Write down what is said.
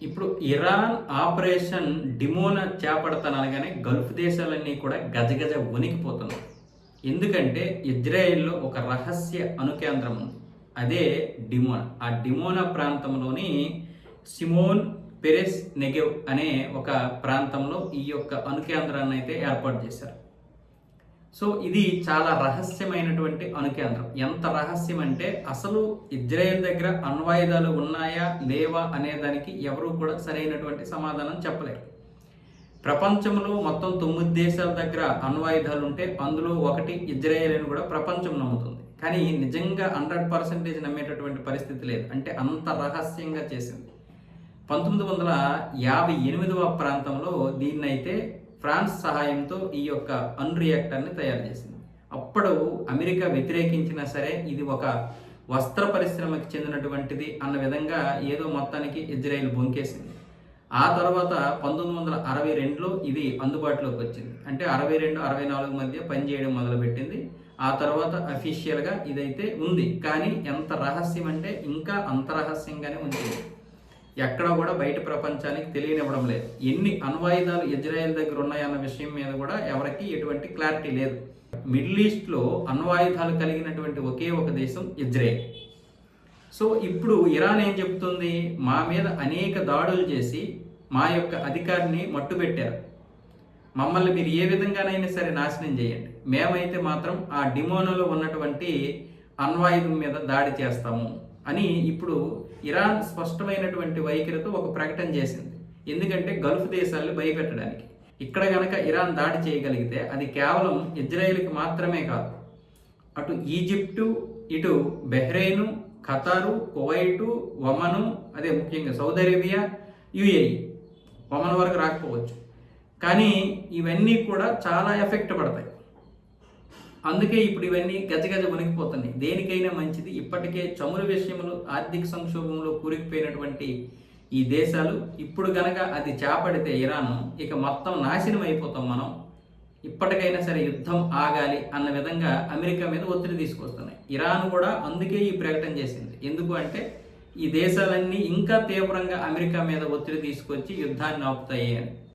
ఇప్పుడు Iran operation డిమోన చేపడతాననగానే Gulf దేశాలన్నీ కూడా గజగజ వణికిపోతున్నాయి. ఎందుకంటే ఇజ్రాయెల్‌లో ఒక రహస్య అణుకేంద్రం ఉంది. అదే డిమోనా. ఆ డిమోనా ప్రాంతంలోని సిమోన్ పెరెస్ నెగెవ్ అనే ఒక ప్రాంతంలో ఈ యొక్క అణుకేంద్రాన్ని అయితే ఏర్పాటు చేశారు. సో ఇది చాలా రహస్యమైనటువంటి అణుకేంద్రం. ఎంత రహస్యం అంటే అసలు ఇజ్రాయెల్ దగ్గర అణ్వాయుధాలు ఉన్నాయా లేవా అనే దానికి ఎవరు కూడా సరైనటువంటి సమాధానం చెప్పలేరు. ప్రపంచంలో మొత్తం 9 దేశాల దగ్గర అణ్వాయుధాలు ఉంటే అందులో ఒకటి ఇజ్రాయెల్ అని కూడా ప్రపంచం నమ్ముతుంది. కానీ నిజంగా 100% నమ్మేటటువంటి పరిస్థితి లేదు. అంటే అంత రహస్యంగా చేసింది. 1958వ ప్రాంతంలో దీన్నైతే ఫ్రాన్స్ సహాయంతో ఈ యొక్క అణు రియాక్టర్ని తయారు చేసింది. అప్పుడు అమెరికా వ్యతిరేకించినా సరే ఇది ఒక వస్త్ర పరిశ్రమకి చెందినటువంటిది అన్న విధంగా ఏదో మొత్తానికి ఇజ్రాయెల్ బొంకేసింది. ఆ తర్వాత 1962లో ఇది అందుబాటులోకి వచ్చింది. అంటే 62, 64 మధ్య పనిచేయడం మొదలుపెట్టింది. ఆ తర్వాత అఫీషియల్గా ఇదైతే ఉంది. కానీ ఎంత రహస్యం అంటే ఇంకా అంత రహస్యంగానే ఉంచింది. ఎక్కడ కూడా బయట ప్రపంచానికి తెలియనివ్వడం లేదు. ఎన్ని అణ్వాయుధాలు ఇజ్రాయెల్ దగ్గర ఉన్నాయన్న విషయం మీద కూడా ఎవరికి ఎటువంటి క్లారిటీ లేదు. మిడిల్ ఈస్ట్లో అణ్వాయుధాలు కలిగినటువంటి ఒకే ఒక దేశం ఇజ్రాయెల్. సో ఇప్పుడు ఇరాన్ ఏం చెప్తుంది, మా మీద అనేక దాడులు చేసి మా యొక్క అధికారిని మట్టుబెట్టారు, మమ్మల్ని మీరు ఏ విధంగానైనా సరే నాశనం చేయండి, మేమైతే మాత్రం ఆ డిమోనాలో ఉన్నటువంటి అణ్వాయుధం మీద దాడి చేస్తాము అని ఇప్పుడు ఇరాన్ స్పష్టమైనటువంటి వైఖరితో ఒక ప్రకటన చేసింది. ఎందుకంటే గల్ఫ్ దేశాలను భయపెట్టడానికి. ఇక్కడ గనక ఇరాన్ దాడి చేయగలిగితే అది కేవలం ఇజ్రాయెల్కి మాత్రమే కాదు, అటు ఈజిప్టు, ఇటు బెహ్రెయిన్, ఖతారు, కువైటు, ఒమను, అదే ముఖ్యంగా సౌదీ అరేబియా, యుఏఈ, ఒమన్ వరకు రాకపోవచ్చు, కానీ ఇవన్నీ కూడా చాలా ఎఫెక్ట్ పడతాయి. అందుకే ఇప్పుడు ఇవన్నీ గజగజ వణికిపోతున్నాయి. దేనికైనా మంచిది. ఇప్పటికే చమురు విషయంలో ఆర్థిక సంక్షోభంలో కూరుకుపోయినటువంటి ఈ దేశాలు ఇప్పుడు గనక అది చేపడితే ఇరాన్, ఇక మొత్తం నాశనం అయిపోతాం మనం. ఇప్పటికైనా సరే యుద్ధం ఆగాలి అన్న విధంగా అమెరికా మీద ఒత్తిడి తీసుకొస్తున్నాయి. ఇరాన్ కూడా అందుకే ఈ ప్రకటన చేసింది. ఎందుకు అంటే ఈ దేశాలన్నీ ఇంకా తీవ్రంగా అమెరికా మీద ఒత్తిడి తీసుకొచ్చి యుద్ధాన్ని ఆపుతాయి అని.